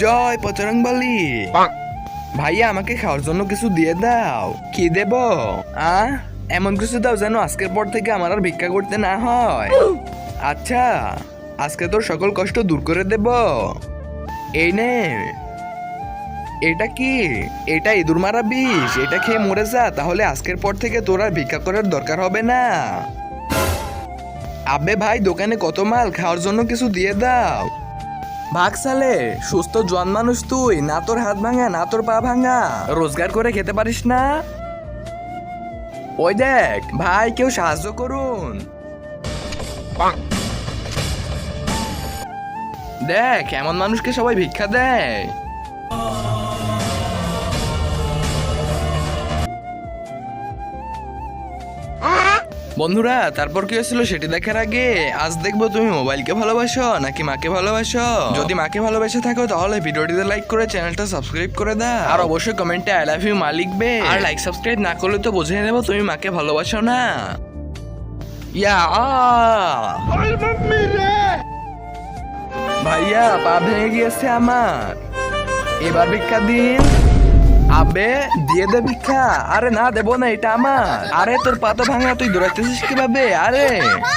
জয় পচরংবালি। ভাইয়া আমাকে খাওয়ার জন্য কিছু দিয়ে দাও। কি দেব? এমন কিছু দাও যেন আজকের পর থেকে আমার আর ভিক্ষা করতে না হয়। আচ্ছা, আজকে তোর সকল কষ্ট দূর করে দেব। এই নে। এটা কি? এটা ইঁদুর মারা বিষ। এটা খেয়ে মরে যা, তাহলে আজকের পর থেকে তোর আর ভিক্ষা করার দরকার হবে না। আবে ভাই, দোকানে কত মাল, খাওয়ার জন্য কিছু দিয়ে দাও। ভাগ সালে, সুস্থ জোয়ান মানুষ তুই, না তোর হাত ভাঙা না তোর পা ভাঙা, রোজগার করে খেতে পারিস না? ওই দেখ ভাই, কেউ সাহায্য করুন। দেখ এমন মানুষকে সবাই ভিক্ষা দেয়। বন্ধুরা, তারপর কি হয়েছিল সেটি দেখার আগে আজ দেখবো তুমি মোবাইলকে ভালোবাসো নাকি মাকে ভালোবাসো। যদি মাকে ভালোবেসে থাকো তাহলে ভিডিওটিতে লাইক করে চ্যানেলটা সাবস্ক্রাইব করে দাও, আর অবশ্যই কমেন্টে আই লাভ ইউ মা লিখবে। আর লাইক সাবস্ক্রাইব না করলে তো বুঝে নেবো তুমি মাকে ভালোবাসো না। ভাইয়া, পা ভেঙে গিয়েছে আমার, এবার ভিক্ষা দিন। আবে দিয়ে দে ভিক্ষা। আরে না, দেবো না, এটা আমার। আরে তোর পা তো ভাঙা, তুই দৌড়াইতেছিস কিভাবে? আরে